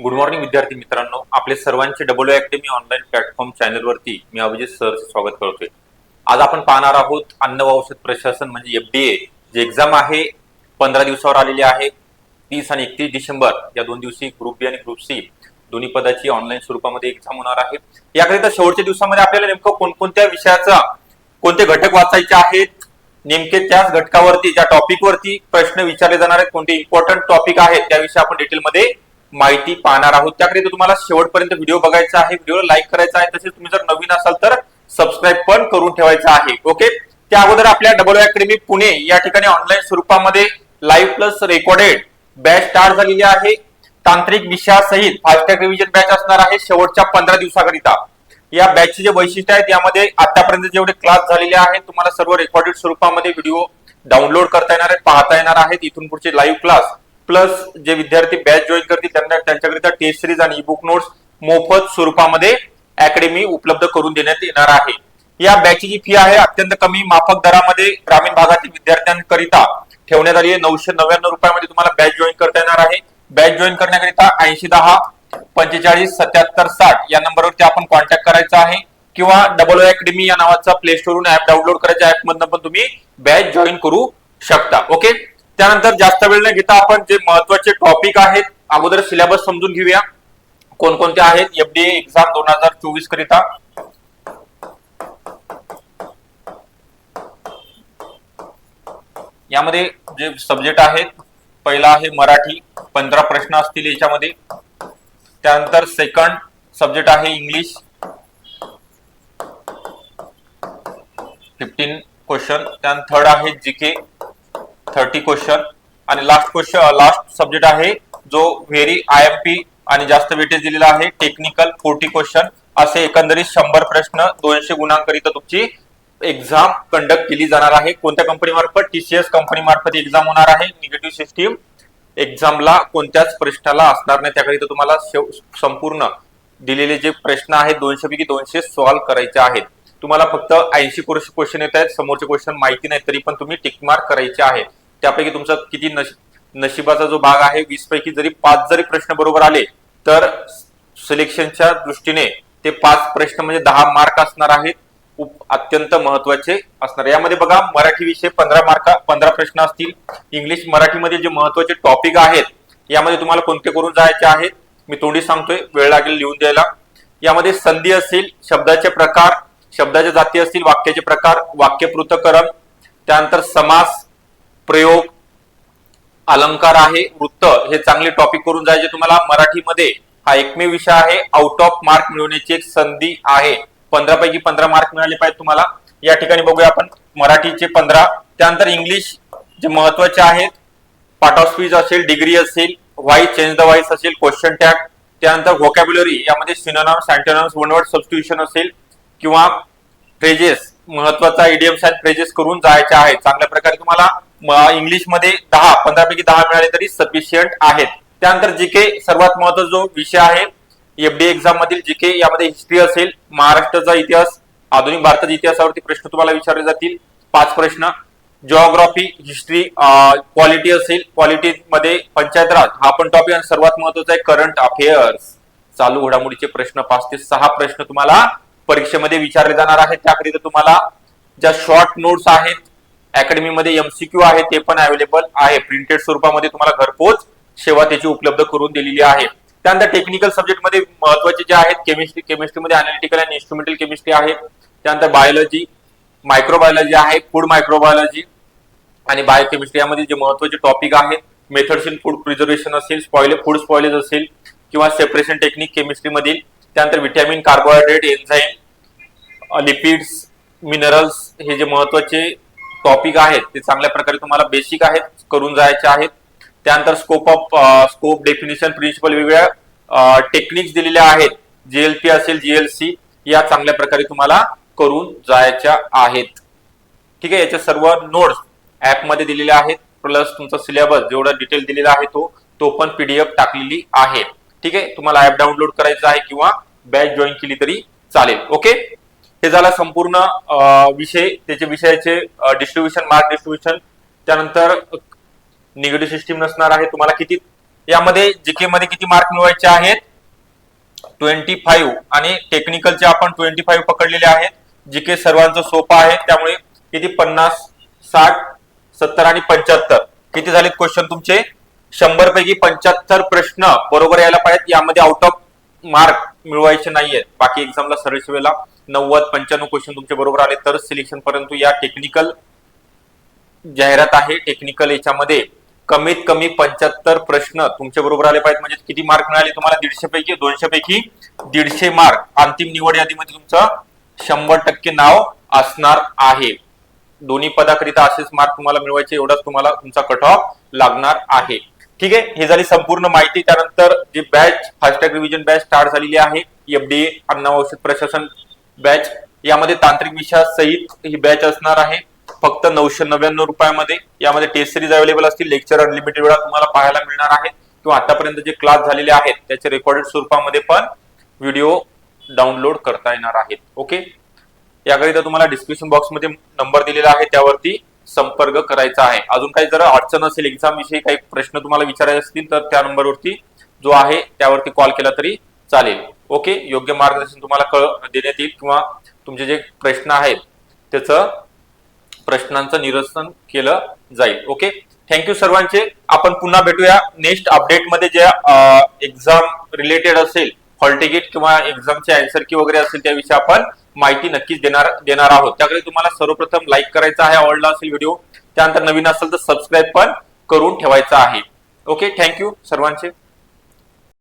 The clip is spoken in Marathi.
गुड मॉर्निंग विद्यार्थी मित्रांनो, आपले सर्वांचे डब्ल्यू अकॅडमी ऑनलाईन प्लॅटफॉर्म चॅनलवरती मी अभिजित सरचे स्वागत करतोय। आज आपण पाहणार आहोत अन्न व औषध प्रशासन म्हणजे एफडीए जे एक्झाम आहे 15 दिवसावर आलेली आहे। 30 आणि 31 डिसेंबर या दोन दिवशी ग्रुप बी आणि ग्रुप सी दोन्ही पदाची ऑनलाईन स्वरूपामध्ये एक्झाम होणार आहे। याकरिता शेवटच्या दिवसामध्ये आपल्याला नेमकं कोणकोणत्या विषयाचा कोणते घटक वाचायचे आहेत, नेमके त्याच घटकावरती ज्या टॉपिक वरती प्रश्न विचारले जाणार आहेत, कोणते इम्पॉर्टंट टॉपिक आहेत त्याविषयी आपण डिटेलमध्ये माहिती पाहणार आहोत। त्याकरिता तुम्हाला शेवटपर्यंत व्हिडिओ बघायचा आहे, व्हिडिओला लाईक करायचा आहे, तसेच तुम्ही जर नवीन असाल तर सबस्क्राईब पण करून ठेवायचं आहे। ओके, त्या अगोदर आपल्या डब्ल्यू अकॅडमी पुणे या ठिकाणी ऑनलाईन स्वरूपामध्ये live plus recorded batch start झालेली आहे। तांत्रिक विषयासहित फास्ट ट्रॅक रिव्हिजन बॅच असणार आहे शेवटच्या 15 दिवसाकरिता। या बॅचचे जे वैशिष्ट्य आहेत यामध्ये आतापर्यंत जेवढे क्लास झालेले आहेत तुम्हाला सर्व रेकॉर्डेड स्वरूपामध्ये व्हिडिओ डाउनलोड करता येणार आहेत, पाहता येणार आहेत। इथून पुढचे लाईव्ह क्लास प्लस जे विद्यार्थी बॅच जॉईन करतील त्यांना त्यांच्याकरिता टेस्ट सिरीज आणि ई बुक नोट्स मोफत स्वरूपामध्ये अकॅडमी उपलब्ध करून देण्यात येणार आहे। या बॅचची जी फी आहे अत्यंत कमी माफक दरामध्ये ग्रामीण भागातील विद्यार्थ्यांकरिता ठेवण्यात आली आहे। 999 रुपयामध्ये तुम्हाला बॅच जॉईन करता येणार आहे। बॅच जॉईन करण्याकरिता 8010 45 77 60 या नंबरवरती आपण कॉन्टॅक्ट करायचा आहे किंवा डब्ल्यू अकॅडमी या नावाचा प्ले स्टोरवरून ऍप डाउनलोड करायच्या ऍप मधून पण तुम्ही बॅच जॉईन करू शकता। ओके, त्यानंतर जास्त वेळ न घेता आपण जे महत्त्वाचे टॉपिक आहेत अगोदर सिलेबस समजून घेऊया कोणकोणते आहेत एफडीए एक्झाम 2024 करिता। यामध्ये जे सब्जेक्ट आहेत पहिला आहे मराठी, 15 प्रश्न असतील याच्यामध्ये। त्यानंतर सेकंड सब्जेक्ट आहे इंग्लिश, 15 क्वेश्चन। त्यानंतर थर्ड आहे जीके 30 क्वेश्चन आणि लास्ट सब्जेक्ट आहे जो व्हेरी आयएमपी आणि जास्त वेटेज दिलेला आहे टेक्निकल 40 क्वेश्चन। असे एकंदरीत 100 प्रश्न 200 गुणांकरिता तुमची एक्झाम कंडक्ट केली जाणार आहे। कोणत्या कंपनी मार्फत? टीसीएस कंपनी मार्फत एक्झाम होणार आहे। निगेटिव्ह सिस्टीम एक्झामला कोणत्याच प्रश्नाला असणार नाही, त्याकरिता तुम्हाला संपूर्ण दिलेले जे प्रश्न आहेत 200 पैकी 200 सॉल्व्ह करायचे आहेत। तुम्हाला फक्त 80 क्वेश्चन येत आहेत, समोरचे क्वेश्चन माहिती नाही तरी पण तुम्ही टिक मार्क करायचे आहे। त्यापैकी तुमचा किती नशिबाचा जो भाग आहे 20 पैकी जरी 5 जरी प्रश्न बरोबर आले तर सिलेक्शनच्या दृष्टीने ते 5 प्रश्न म्हणजे 10 मार्क असणार आहेत, अत्यंत महत्वाचे असणार। यामध्ये बघा मराठी विषय 15 प्रश्न असतील। इंग्लिश मराठीमध्ये जे महत्वाचे टॉपिक आहेत यामध्ये तुम्हाला कोणते करून जायचे आहेत मी तोंडी सांगतोय, वेळ लागेल लिहून द्यायला। यामध्ये संधी असेल, शब्दाचे प्रकार, शब्दाच्या जाती असतील, वाक्याचे प्रकार, वाक्य पृथक्करण, त्यानंतर समास, प्रयोग, अलंकार आहे, वृत्त, हे चांगले टॉपिक करून जायचे तुम्हाला। मराठीमध्ये हा एकमेव विषय आहे आउट ऑफ मार्क मिळवण्याची एक संधी आहे, 15 पैकी 15 मार्क मिळाले पाहिजे तुम्हाला। या ठिकाणी बघूया आपण मराठीचे 15। त्यानंतर इंग्लिश जे महत्वाचे आहेत पार्ट ऑफ स्पीच असेल, डिग्री असेल, व्हाई चेंज द व्हाईस असेल, क्वेश्चन टॅग, त्यानंतर व्होकॅब्युलरी यामध्ये synonyms, antonyms, one word substitution असेल किंवा फ्रेजेस, महत्वाचा इडियम्स अँड फ्रेजेस करून जायचे आहेत। चांगल्या प्रकारे तुम्हाला इंग्लिश मध्ये 15 पैकी 10 मिळाले तरी सफिशियंट आहेत। त्यानंतर जीके सर्वात महत्वाचा जो विषय आहे एफडीए एक्झाम मधील जीके, यामध्ये हिस्ट्री असेल, महाराष्ट्राचा इतिहास, आधुनिक भारताच्या इतिहासावरती प्रश्न तुम्हाला विचारले जातील 5 प्रश्न। जिओग्राफी, हिस्ट्री, क्वालिटी असेल, क्वालिटी मध्ये पंचायत राज हा पण टॉपिक आणि सर्वात महत्वाचा आहे करंट अफेअर्स, चालू घडामोडीचे प्रश्न 5 ते 6 प्रश्न तुम्हाला परीक्षेमध्ये विचारले जाणार आहेत। त्याकरिता तुम्हाला ज्या शॉर्ट नोट्स आहेत अकॅडमीमध्ये एमसीक्यू आहे ते पण अवेलेबल आहे, प्रिंटेड स्वरूपामध्ये तुम्हाला घरपोच सेवा त्याची उपलब्ध करून दिलेली आहे। त्यानंतर टेक्निकल सब्जेक्ट मध्ये महत्वाचे जे आहेत केमिस्ट्रीमध्ये अनालिटिकल आणि इन्स्ट्रुमेंटल केमिस्ट्री आहे। त्यानंतर बायोलॉजी, मायक्रोबायोलॉजी आहे, फूड मायक्रोबायोलॉजी आणि बायोकेमिस्ट्री यामध्ये जे महत्वाचे टॉपिक आहेत मेथड्स इन फूड प्रिझर्वेशन असेल, फूड स्पॉइलेज असेल किंवा सेपरेशन टेक्निक केमिस्ट्री मधील। त्यानंतर vitamin, carbohydrate, enzyme, lipids, minerals हे जे महत्वाचे टॉपिक आहेत ते चांगल्या प्रकारे तुम्हाला बेसिक आहेत करून जायचे आहेत। त्यानंतर स्कोप डेफिनेशन, प्रिन्सिपल, वेगवेगळ्या टेक्निक्स दिलेल्या आहेत, जीएलपी असेल, जीएलसी या चांगल्या प्रकारे तुम्हाला करून जायच्या आहेत। ठीक आहे, याचे सर्व नोट्स ऍप मध्ये दिलेले आहेत, प्लस तुमचा सिलेबस जेवढा डिटेल दिलेला आहे तो पण पीडीएफ टाकलेली आहे। ठीक आहे, तुम्हाला ऍप डाउनलोड करायचं आहे किंवा बॅच जॉईन केली तरी चालेल। ओके, हे झाला संपूर्ण विषय, त्याचे विषयाचे डिस्ट्रीब्युशन, मार्क डिस्ट्रीब्युशन। त्यानंतर निगेटिव्ह सिस्टीम नसणार आहे, तुम्हाला किती यामध्ये जीके मध्ये किती मार्क मिळवायचे आहेत 25 आणि टेक्निकलचे आपण 25 पकडलेले आहेत. जीके सर्वांचं सोपं आहे त्यामुळे किती 50, 60, 70 आणि 75 किती झालेत क्वेश्चन तुमचे 100 पैकी 75 प्रश्न बरोबर यायला पाहिजेत. यामध्ये आउट ऑफ मार्क मिळवायचे नाहीयेत. बाकी एक्झामला सरळ 90-95 क्वेश्चन तुमचे बरोबर आले तर सिलेक्शन. परंतु या टेक्निकल जाहिरात आहे, टेक्निकल याच्यामध्ये कमीत कमी 75 प्रश्न तुमचे बरोबर आले पाहिजेत. म्हणजे किती मार्क मिळाले तुम्हाला 150 पैकी 200 पैकी 150 मार्क. अंतिम निवड यादीमध्ये तुमचं 100% नाव असणार आहे. दोन्ही पदाकरिता असेच मार्क तुम्हाला मिळवायचे, एवढाच तुम्हाला तुमचा कट ऑफ लागणार आहे. ठीक आहे, ही झाली संपूर्ण माहिती. त्यानंतर जी batch fast track revision batch start झालेली आहे, एफडीए अन्न औषध प्रशासन बॅच, यामध्ये तांत्रिक विषयासहित ही बॅच असणार आहे. फक्त 999 रुपयामध्ये. यामध्ये टेस्ट सिरीज अवेलेबल असतील, लेक्चर अनलिमिटेड वेळा तुम्हाला पाहायला मिळणार आहेत किंवा आतापर्यंत जे क्लास झालेले आहेत त्याचे रेकॉर्डेड स्वरूपामध्ये पण व्हिडिओ डाउनलोड करता येणार आहेत. ओके, याकरिता तुम्हाला डिस्क्रिप्शन बॉक्समध्ये नंबर दिलेला आहे, त्यावरती संपर्क करायचा आहे. अजून काही जर अडचण असेल, एक्झाम विषयी काही प्रश्न तुम्हाला विचारायचे असतील तर त्या नंबरवरती जो आहे त्यावरती कॉल केला तरी चालेल. ओके, योग्य मार्गदर्शन तुम्हाला देण्यात येईल किंवा तुमचे जे प्रश्न आहेत त्याचं प्रश्नांचं निरसन केलं जाईल. ओके, थँक्यू सर्वांचे. आपण पुन्हा भेटूया नेक्स्ट अपडेटमध्ये, ज्या एक्झाम रिलेटेड असेल, हॉल तिकीट किंवा एक्झामचे आन्सर की वगैरे असेल त्याविषयी आपण माहिती नक्कीच देणार आहोत. त्याकडे तुम्हाला सर्वप्रथम लाईक करायचा आहे, आवडला असेल व्हिडिओ. त्यानंतर नवीन असेल तर सबस्क्राईब पण करून ठेवायचा आहे. ओके, थँक्यू सर्वांचे.